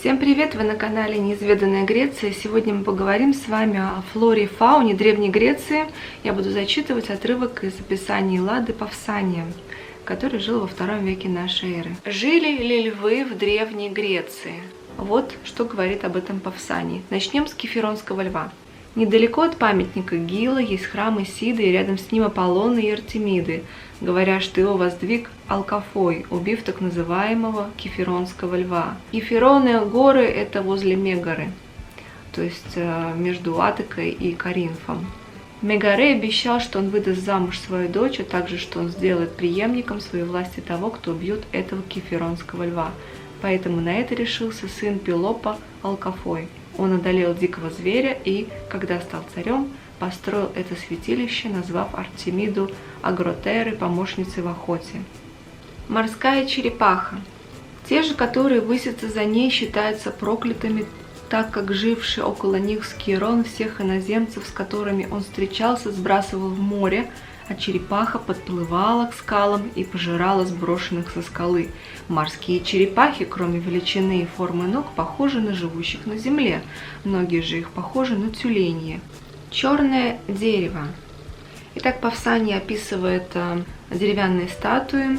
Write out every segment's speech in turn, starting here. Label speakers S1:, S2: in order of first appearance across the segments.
S1: Всем привет! Вы на канале Неизведанная Греция. Сегодня мы поговорим с вами о флоре и фауне Древней Греции. Я буду зачитывать отрывок из описания Эллады Павсания, который жил во II веке нашей эры. Жили ли львы в Древней Греции? Вот что говорит об этом Павсаний. Начнем с Кефиронского льва. Недалеко от памятника Гила есть храм Исиды, и рядом с ним Аполлона и Артемиды, говоря, что его воздвиг Алкафой, убив так называемого Кефиронского льва. Кефироны горы – это возле Мегары, то есть между Атикой и Коринфом. Мегаре обещал, что он выдаст замуж свою дочь, а также, что он сделает преемником своей власти того, кто убьет этого Кефиронского льва. Поэтому на это решился сын Пелопа Алкафой. Он одолел дикого зверя и, когда стал царем, построил это святилище, назвав Артемиду Агротерой, помощницей в охоте. Морская черепаха. Те же, которые высятся за ней, считаются проклятыми, так как живший около них Скирон всех иноземцев, с которыми он встречался, сбрасывал в море, а черепаха подплывала к скалам и пожирала сброшенных со скалы. Морские черепахи, кроме величины и формы ног, похожи на живущих на земле. Многие же их похожи на тюленьи. Черное дерево. Итак, Павсаний описывает деревянные статуи.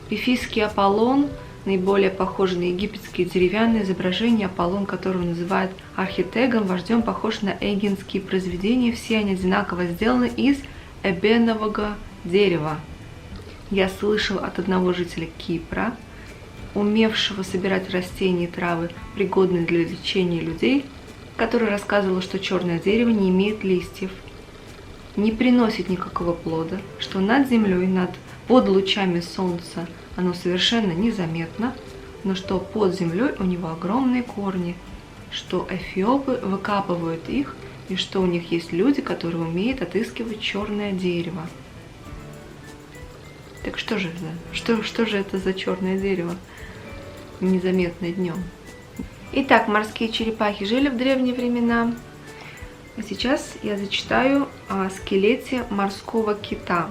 S1: Пифийский Аполлон, наиболее похожий на египетские деревянные изображения. Аполлон, которого называют архитегом, вождем, похож на эгинские произведения. Все они одинаково сделаны из эбенового дерева. Я слышал от одного жителя Кипра, умевшего собирать растения и травы, пригодные для лечения людей, который рассказывал, что черное дерево не имеет листьев, не приносит никакого плода, что над землей, под лучами солнца оно совершенно незаметно, но что под землей у него огромные корни, что эфиопы выкапывают их, и что у них есть люди, которые умеют отыскивать черное дерево. Так что же это? Что же это за черное дерево, незаметное днем? Итак, морские черепахи жили в древние времена. А сейчас я зачитаю о скелете морского кита.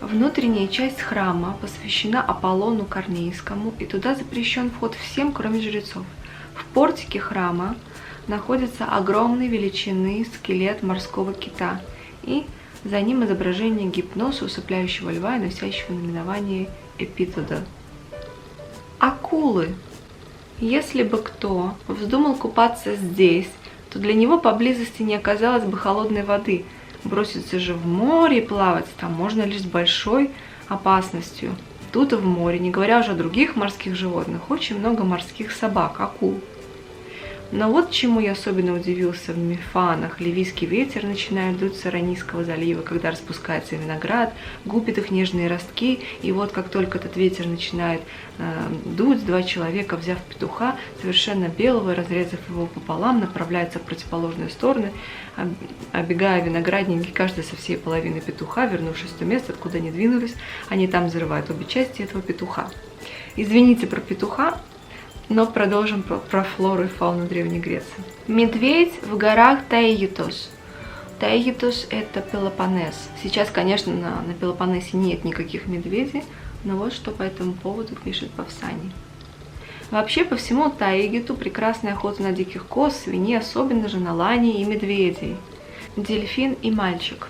S1: Внутренняя часть храма посвящена Аполлону Корнейскому, и туда запрещен вход всем, кроме жрецов. В портике храма находится огромной величины скелет морского кита, и за ним изображение гипноза, усыпляющего льва и носящего наименование Эпитода. Акулы. Если бы кто вздумал купаться здесь, то для него поблизости не оказалось бы холодной воды. Броситься же в море и плавать там можно лишь с большой опасностью. Тут в море, не говоря уже о других морских животных, очень много морских собак, акул. Но вот чему я особенно удивился в Мефанах. Ливийский ветер начинает дуть с Аранийского залива, когда распускается виноград, губит их нежные ростки, и вот как только этот ветер начинает дуть, два человека, взяв петуха, совершенно белого, разрезав его пополам, направляются в противоположные стороны, оббегая виноградники, каждый со всей половины петуха, вернувшись в то место, откуда они двинулись, они там взрывают обе части этого петуха. Извините про петуха, но продолжим про флору и фауну Древней Греции. Медведь в горах Таигитос. Таигитос – это Пелопоннес. Сейчас, конечно, на Пелопоннесе нет никаких медведей, но вот что по этому поводу пишет Павсаний. Вообще, по всему Таигиту прекрасная охота на диких коз, свиней, особенно же на лани и медведей. Дельфин и мальчик.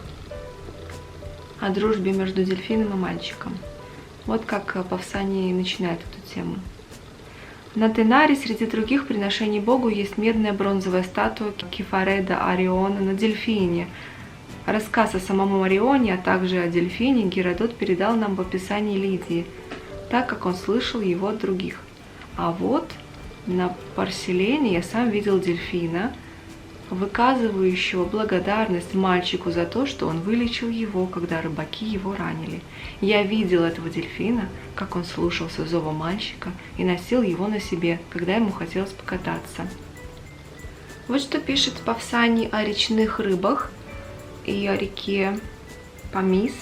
S1: О дружбе между дельфином и мальчиком. Вот как Павсаний начинает эту тему. На Тенаре среди других приношений Богу есть медная бронзовая статуя Кефареда Ориона на дельфине. Рассказ о самом Орионе, а также о дельфине Геродот передал нам в описании Лидии, так как он слышал его от других. А вот на Парселене я сам видел дельфина, выказывающего благодарность мальчику за то, что он вылечил его, когда рыбаки его ранили. Я видел этого дельфина, как он слушался зова мальчика и носил его на себе, когда ему хотелось покататься. Вот что пишет Павсаний о речных рыбах и о реке Памис.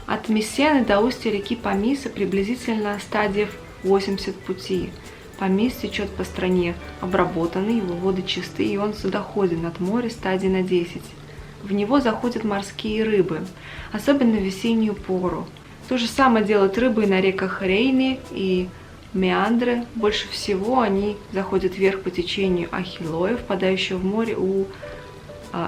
S1: От Мессены до устья реки Памиса приблизительно стадиев 80 пути. Памис течет по стране обработанный, его воды чистые, и он судоходен от моря стадий на 10. В него заходят морские рыбы, особенно в весеннюю пору. То же самое делают рыбы и на реках Рейне и Меандры. Больше всего они заходят вверх по течению Ахиллоя, впадающего в море у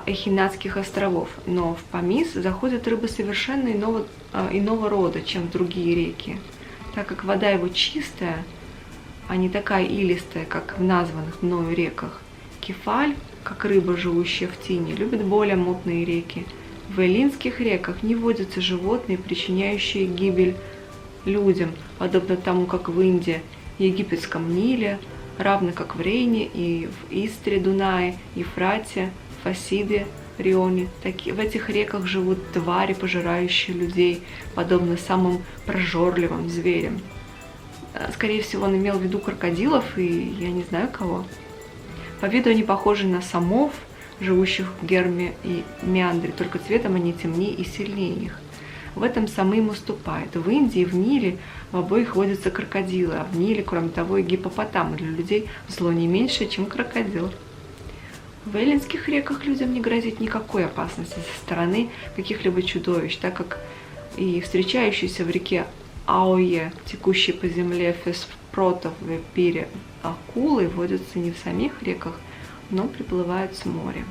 S1: Эхинатских островов. Но в Помис заходят рыбы совершенно иного рода, чем другие реки. Так как вода его чистая, а не такая илистая, как в названных мною реках. Кефаль, как рыба, живущая в тине, любит более мутные реки. В эллинских реках не водятся животные, причиняющие гибель людям, подобно тому, как в Индии, Египетском Ниле, равно как в Рейне и в Истре, Дунае, Ефрате, Фасиде, Рионе. В этих реках живут твари, пожирающие людей, подобно самым прожорливым зверям. Скорее всего, он имел в виду крокодилов и я не знаю кого. По виду они похожи на самов, живущих в Герме и Меандре, только цветом они темнее и сильнее их. В этом самы им уступают. В Индии и в Ниле в обоих водятся крокодилы, а в Ниле, кроме того, и гиппопотамы. Для людей зло не меньше, чем крокодил. В эллинских реках людям не грозит никакой опасности со стороны каких-либо чудовищ, так как и встречающиеся в реке Ауе, текущие по земле Феспротов в Эпире, акулы водятся не в самих реках, но приплывают с моря.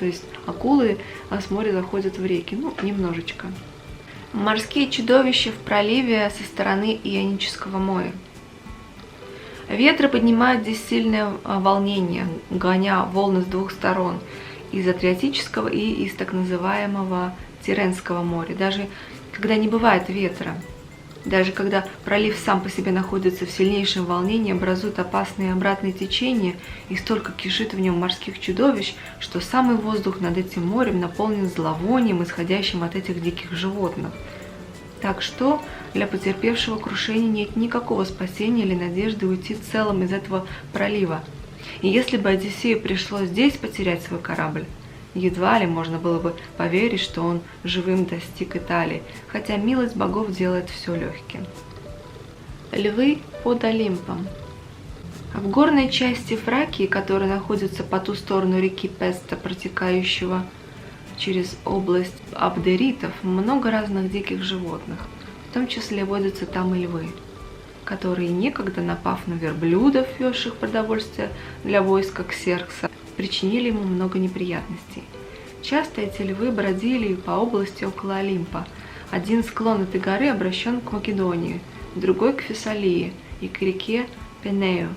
S1: То есть акулы с моря заходят в реки, немножечко. Морские чудовища в проливе со стороны Ионического моря. Ветры поднимают здесь сильное волнение, гоня волны с двух сторон, из Адриатического и из так называемого Тиренского моря. Даже когда не бывает ветра, даже когда пролив сам по себе находится в сильнейшем волнении, образует опасные обратные течения и столько кишит в нем морских чудовищ, что самый воздух над этим морем наполнен зловонием, исходящим от этих диких животных. Так что для потерпевшего крушения нет никакого спасения или надежды уйти целым из этого пролива. И если бы Одиссею пришлось здесь потерять свой корабль, едва ли можно было бы поверить, что он живым достиг Италии, хотя милость богов делает все легким. Львы под Олимпом. В горной части Фракии, которая находится по ту сторону реки Песта, протекающего через область абдеритов, много разных диких животных, в том числе водятся там и львы, которые некогда, напав на верблюдов, везших продовольствие для войска Ксеркса, причинили ему много неприятностей. Часто эти львы бродили по области около Олимпа. Один склон этой горы обращен к Македонии, другой к Фессалии и к реке Пенею.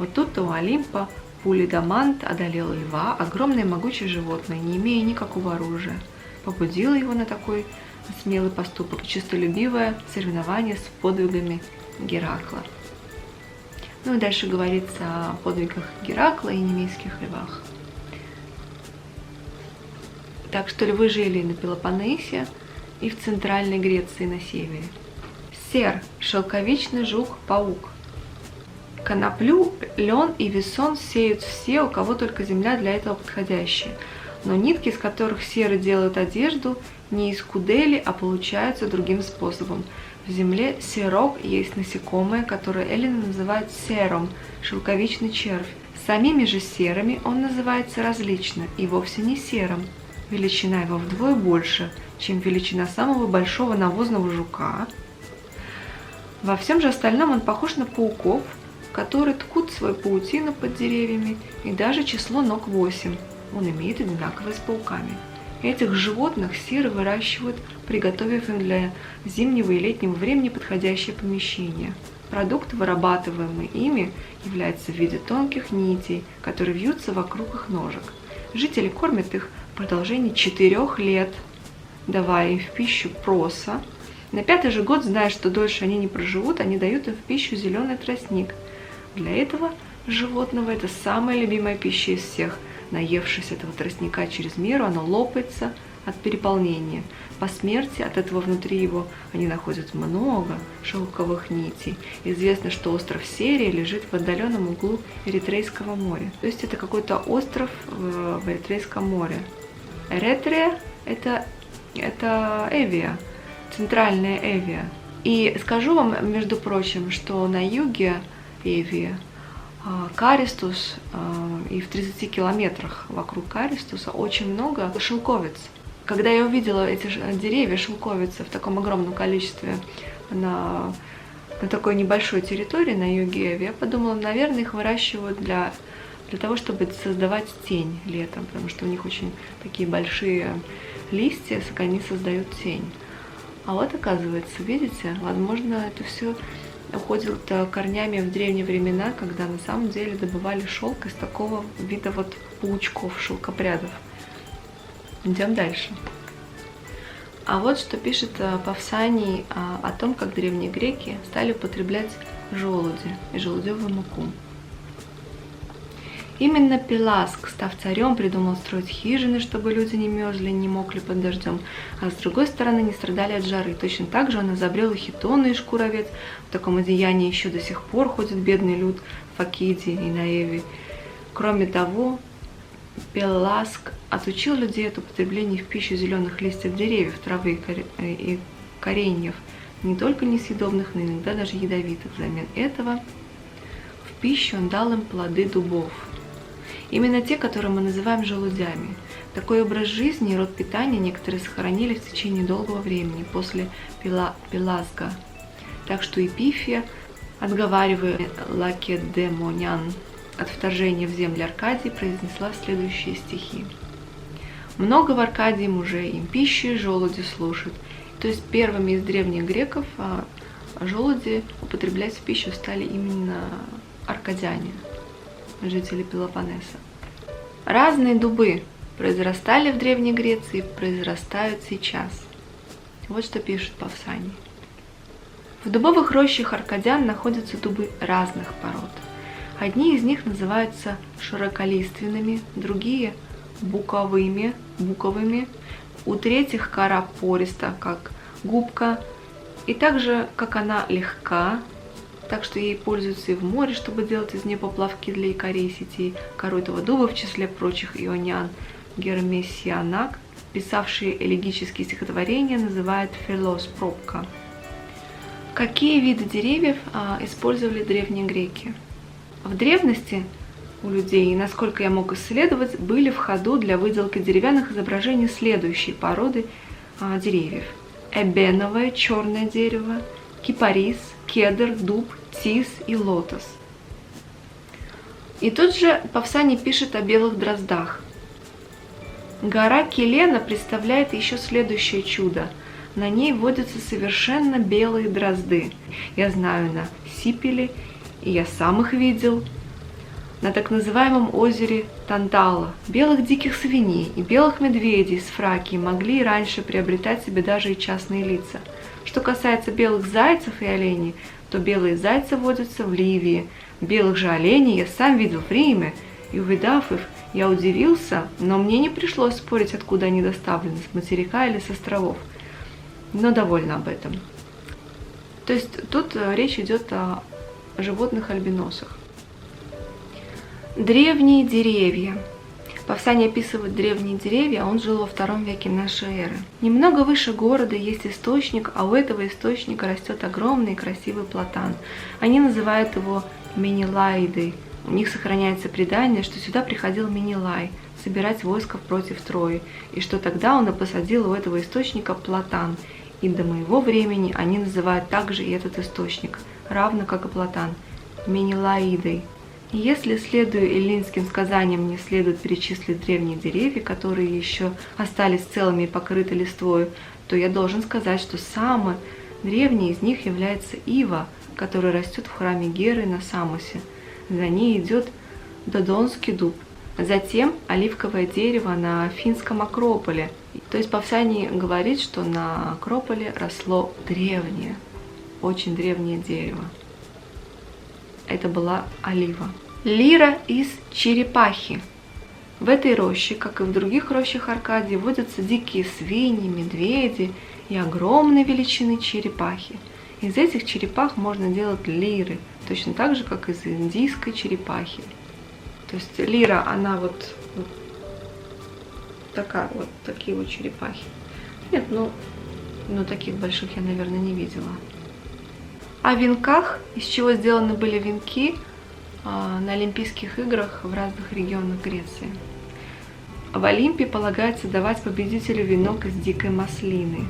S1: Вот тут-то у Олимпа Пулидамант одолел льва, огромное могучее животное, не имея никакого оружия. Побудило его на такой смелый поступок честолюбивое соревнование с подвигами Геракла. И дальше говорится о подвигах Геракла и немейских львах. Так что львы жили на Пелопоннесе и в Центральной Греции на севере. Сер – шелковичный жук-паук. Коноплю, лен и весон сеют все, у кого только земля для этого подходящая. Но нитки, из которых серы делают одежду, не из кудели, а получаются другим способом. В земле серок есть насекомое, которое эллины называют сером, шелковичный червь. Самими же серами он называется различно и вовсе не сером. Величина его вдвое больше, чем величина самого большого навозного жука. Во всем же остальном он похож на пауков, которые ткут свою паутину под деревьями, и даже число ног 8. Он имеет одинаковое с пауками. Этих животных серы выращивают, приготовив им для зимнего и летнего времени подходящее помещение. Продукт, вырабатываемый ими, является в виде тонких нитей, которые вьются вокруг их ножек. Жители кормят их в продолжении 4 лет, давая им в пищу проса. На 5-й же год, зная, что дольше они не проживут, они дают им в пищу зеленый тростник. Для этого животного это самая любимая пища из всех. Наевшись этого тростника через меру, оно лопается от переполнения. По смерти от этого внутри его они находят много шелковых нитей. Известно, что остров Серия лежит в отдаленном углу Эритрейского моря. То есть это какой-то остров в Эритрейском море. Эретрия – это Эвия, центральная Эвия. И скажу вам, между прочим, что на юге Эвии Каристус, и в 30 километрах вокруг Каристуса очень много шелковиц. Когда я увидела эти деревья шелковицы в таком огромном количестве на на такой небольшой территории на юге, я подумала, наверное, их выращивают для того, чтобы создавать тень летом, потому что у них очень такие большие листья, они создают тень. А вот оказывается, видите, возможно, это все уходит корнями в древние времена, когда на самом деле добывали шелк из такого вида вот паучков, шелкопрядов. Идем дальше. А вот что пишет Павсаний о том, как древние греки стали употреблять желуди и желудевую муку. Именно Пеласг, став царем, придумал строить хижины, чтобы люди не мерзли, не мокли под дождем, а с другой стороны не страдали от жары. Точно так же он изобрел и хитоны из шкур овец. В таком одеянии еще до сих пор ходит бедный люд в Факиде и на Эве. Кроме того, Пеласг отучил людей от употребления в пищу зеленых листьев деревьев, травы и кореньев, не только несъедобных, но иногда даже ядовитых. Взамен этого в пищу он дал им плоды дубов. Именно те, которые мы называем желудями. Такой образ жизни и род питания некоторые сохранили в течение долгого времени после Пеласга. Так что Эпифия, отговаривая лакедемонян от вторжения в земли Аркадии, произнесла следующие стихи. «Много в Аркадии мужей, им пищи желуди служат». То есть первыми из древних греков желуди употреблять в пищу стали именно аркадяне, жители Пелопоннеса. Разные дубы произрастали в Древней Греции, произрастают сейчас. Вот что пишет Павсаний. В дубовых рощах аркадян находятся дубы разных пород. Одни из них называются широколиственными, другие буковыми, у третьих кора пориста, как губка, и также, как она легка, так что ей пользуются и в море, чтобы делать из нее поплавки для якорей сетей. Кору этого дуба, в числе прочих иониан, Гермесианак, писавший элегические стихотворения, называет филос-пробка. Какие виды деревьев использовали древние греки? В древности у людей, насколько я мог исследовать, были в ходу для выделки деревянных изображений следующей породы деревьев. Эбеновое черное дерево, кипарис, кедр, дуб, тис и лотос. И тут же Павсаний пишет о белых дроздах. Гора Келена представляет еще следующее чудо. На ней водятся совершенно белые дрозды. Я знаю на Сипеле, и я сам их видел, на так называемом озере Тантала. Белых диких свиней и белых медведей с Фракии могли раньше приобретать себе даже и частные лица. Что касается белых зайцев и оленей, то белые зайцы водятся в Ливии. Белых же оленей я сам видел в Риме, и увидав их, я удивился, но мне не пришлось спорить, откуда они доставлены, с материка или с островов. Но довольно об этом. То есть тут речь идет о животных-альбиносах. Древние деревья. Павсаний описывает древние деревья, он жил во II веке нашей эры. Немного выше города есть источник, а у этого источника растет огромный и красивый платан. Они называют его Менелаидой. У них сохраняется предание, что сюда приходил Менелай собирать войско против Трои, и что тогда он и посадил у этого источника платан. И до моего времени они называют также и этот источник, равно как и платан, Менелаидой. И если, следуя эллинским сказаниям, не следует перечислить древние деревья, которые еще остались целыми и покрыты листвой, то я должен сказать, что самый древний из них является ива, который растет в храме Геры на Самосе. За ней идет Додонский дуб. Затем оливковое дерево на Афинском Акрополе. То есть Павсаний говорит, что на Акрополе росло древнее, очень древнее дерево. Это была олива. Лира из черепахи. В этой роще, как и в других рощах Аркадии, водятся дикие свиньи, медведи и огромной величины черепахи. Из этих черепах можно делать лиры, точно так же, как из индийской черепахи. То есть лира, она вот такая вот, такие вот черепахи. Нет, ну таких больших я, наверное, не видела. О венках, из чего сделаны были венки на Олимпийских играх в разных регионах Греции. В Олимпе полагается давать победителю венок из дикой маслины,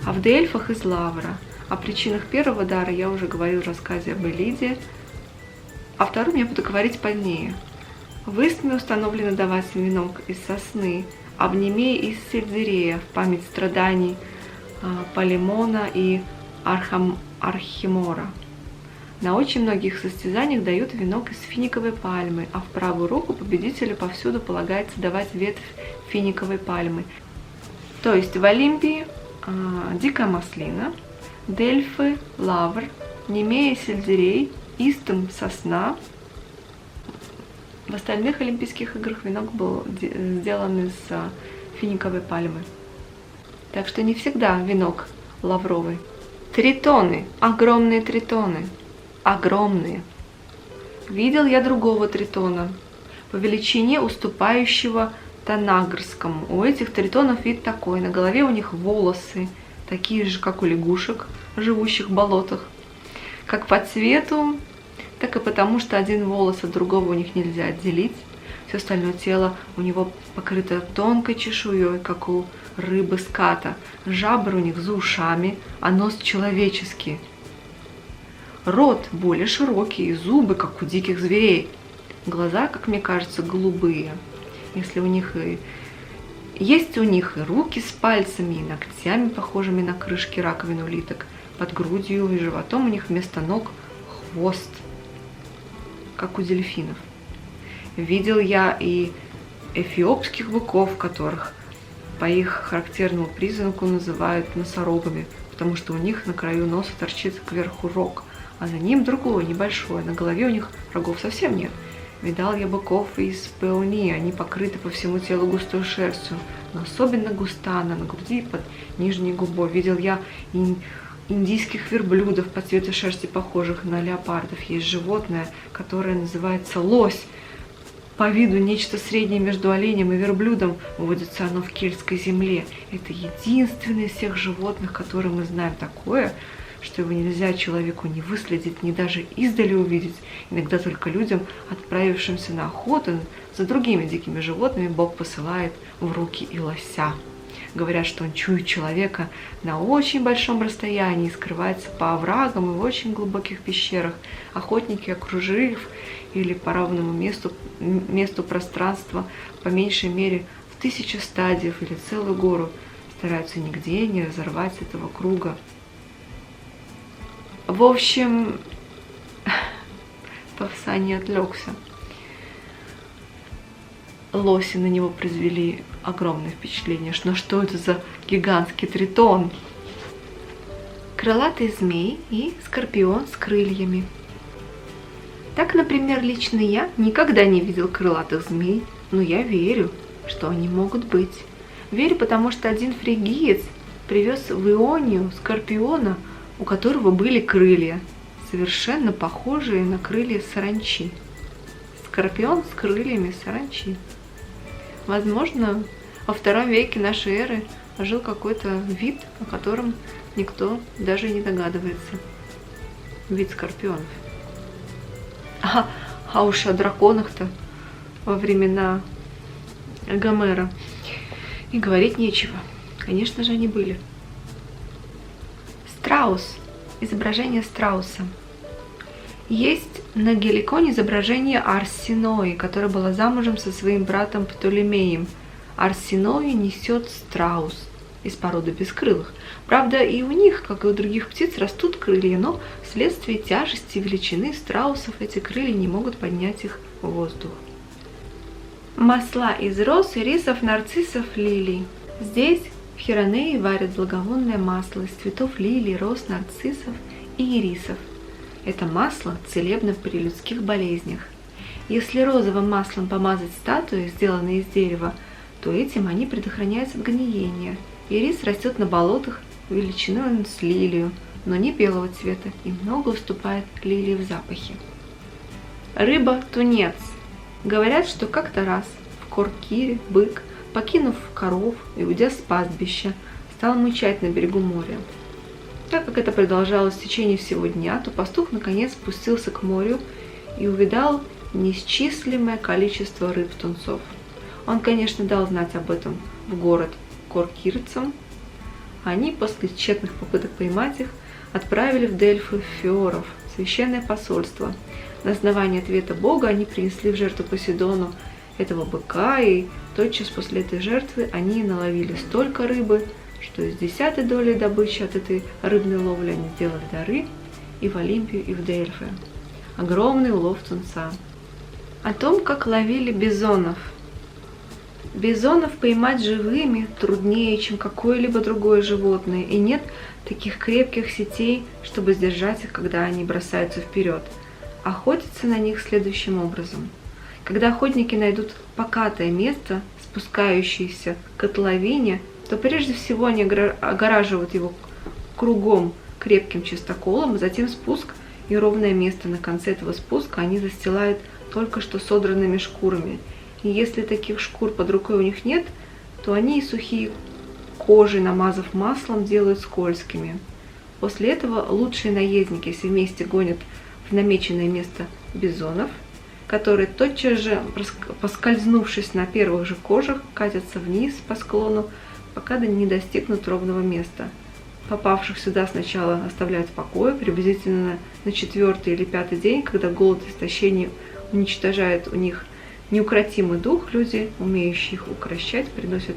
S1: а в Дельфах из лавра, О причинах первого дара я уже говорил в рассказе об Элиде, о втором я буду говорить позднее. В Истме установлено давать венок из сосны, а в Немее из сельдерея в память страданий Полимона и Архимора. На очень многих состязаниях дают венок из финиковой пальмы, а в правую руку победителю повсюду полагается давать ветвь финиковой пальмы. То есть в Олимпии дикая маслина, Дельфы – лавр, Немея – сельдерей, Истм – сосна. В остальных Олимпийских играх венок был сделан из финиковой пальмы. Так что не всегда венок лавровый. Тритоны, огромные тритоны. Огромные. Видел я другого тритона, по величине уступающего Танагрскому. У этих тритонов вид такой, на голове у них волосы, такие же, как у лягушек, живущих в болотах. Как по цвету, так и потому, что один волос от другого у них нельзя отделить. Все остальное тело у него покрыто тонкой чешуей, как у рыбы ската. Жабры у них за ушами, а нос человеческий. Рот более широкий, зубы, как у диких зверей. Глаза, как мне кажется, голубые. Если у них есть у них и руки с пальцами, и ногтями, похожими на крышки раковин улиток. Под грудью и животом у них вместо ног хвост, как у дельфинов. Видел я и эфиопских быков, которых по их характерному признаку называют носорогами, потому что у них на краю носа торчит кверху рог, а за ним другой, небольшой, на голове у них рогов совсем нет. Видал я быков из Пеонии, они покрыты по всему телу густой шерстью, но особенно густа она на груди и под нижней губой. Видел я индийских верблюдов по цвету шерсти, похожих на леопардов. Есть животное, которое называется лось. По виду нечто среднее между оленем и верблюдом, водится оно в кельтской земле. Это единственное из всех животных, которые мы знаем, такое, что его нельзя человеку ни выследить, ни даже издали увидеть. Иногда только людям, отправившимся на охоту за другими дикими животными, Бог посылает в руки и лося. Говорят, что он чует человека на очень большом расстоянии и скрывается по оврагам и в очень глубоких пещерах. Охотники, окружив или по равному месту пространства, по меньшей мере в 1000 стадиев или целую гору, стараются нигде не разорвать этого круга. В общем, Павса не отвлекся. Лоси на него произвели огромное впечатление. Но что это за гигантский тритон? Крылатый змей и скорпион с крыльями. Так, например, лично я никогда не видел крылатых змей, но я верю, что они могут быть. Верю, потому что один фригиец привез в Ионию скорпиона, у которого были крылья, совершенно похожие на крылья саранчи. Скорпион с крыльями саранчи. Возможно, во II веке нашей эры жил какой-то вид, о котором никто даже не догадывается. Вид скорпионов. А уж о драконах-то во времена Гомера и говорить нечего. Конечно же, они были. Страус. Изображение страуса. Есть на Геликоне изображение Арсенои, которая была замужем со своим братом Птолемеем. Арсенои несет страус из породы бескрылых. Правда, и у них, как и у других птиц, растут крылья, но вследствие тяжести и величины страусов эти крылья не могут поднять их в воздух. Масла из роз, ирисов, нарциссов, лилий. Здесь в Хиронее варят благовонное масло из цветов лилий, роз, нарциссов и ирисов. Это масло целебно при людских болезнях. Если розовым маслом помазать статуи, сделанные из дерева, то этим они предохраняются от гниения. Ирис растет на болотах величиной с лилию, но не белого цвета и много уступает лилии в запахе. Рыба-тунец. Говорят, что как-то раз в Коркире бык, покинув коров и уйдя с пастбища, стал мычать на берегу моря. Так как это продолжалось в течение всего дня, то пастух наконец спустился к морю и увидал неисчислимое количество рыб-тунцов. Он, конечно, дал знать об этом в город коркирцам. Они после тщетных попыток поймать их отправили в Дельфы феоров, священное посольство. На основании ответа Бога они принесли в жертву Посейдону этого быка, и тотчас после этой жертвы они наловили столько рыбы, что из 10 долей добычи от этой рыбной ловли они сделали дары и в Олимпию, и в Дельфы. Огромный улов тунца. О том, как ловили бизонов. Бизонов поймать живыми труднее, чем какое-либо другое животное, и нет таких крепких сетей, чтобы сдержать их, когда они бросаются вперед. Охотятся на них следующим образом. Когда охотники найдут покатое место, спускающееся к котловине, то прежде всего они огораживают его кругом крепким чистоколом, затем спуск и ровное место на конце этого спуска они застилают только что содранными шкурами. И если таких шкур под рукой у них нет, то они и сухие кожи, намазав маслом, делают скользкими. После этого лучшие наездники все вместе гонят в намеченное место бизонов, которые тотчас же, поскользнувшись на первых же кожах, катятся вниз по склону, пока не достигнут ровного места. Попавших сюда сначала оставляют в покое, приблизительно на 4-й или 5-й день, когда голод и истощение уничтожает у них неукротимый дух, люди, умеющие их укрощать, приносят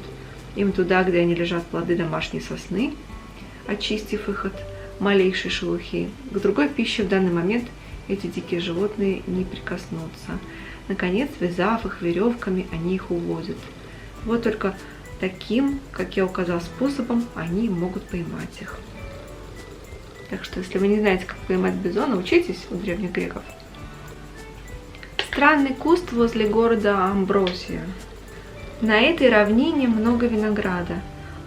S1: им туда, где они лежат, плоды домашней сосны, очистив их от малейшей шелухи. К другой пище в данный момент эти дикие животные не прикоснутся. Наконец, связав их веревками, они их увозят. Вот только таким, как я указал, способом они могут поймать их. Так что, если вы не знаете, как поймать бизона, учитесь у древних греков. Странный куст возле города Амбросия. На этой равнине много винограда,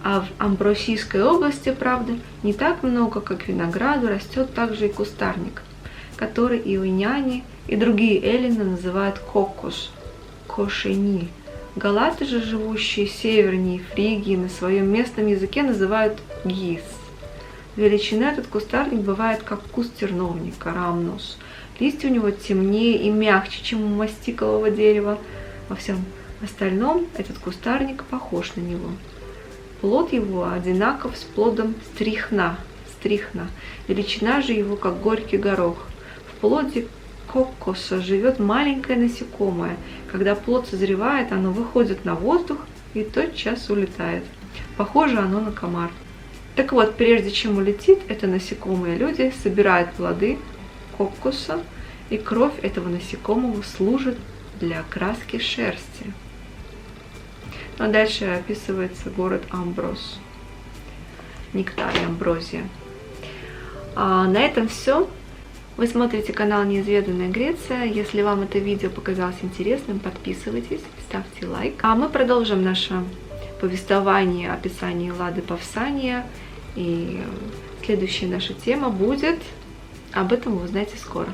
S1: а в Амбросийской области, правда, не так много, как винограду, растет также и кустарник, который ионяне и другие эллины называют кокос, кошениль. Галаты же, живущие севернее Фригии, на своем местном языке называют гис. Величины этот кустарник бывает как куст терновника, рамнус. Листья у него темнее и мягче, чем у мастикового дерева. Во всем остальном этот кустарник похож на него. Плод его одинаков с плодом стрихна. Величина же его как горький горох. В плоде кокоса живет маленькое насекомое. Когда плод созревает, оно выходит на воздух и тотчас улетает. Похоже оно на комар. Так вот, прежде чем улетит это насекомое, люди собирают плоды кокоса, и кровь этого насекомого служит для окраски шерсти. А дальше описывается город Амброс, нектар и амброзия. На этом все. Вы смотрите канал Неизведанная Греция. Если вам это видео показалось интересным, подписывайтесь, ставьте лайк. А мы продолжим наше повествование, описание Эллады Павсания. И следующая наша тема будет... Об этом вы узнаете скоро.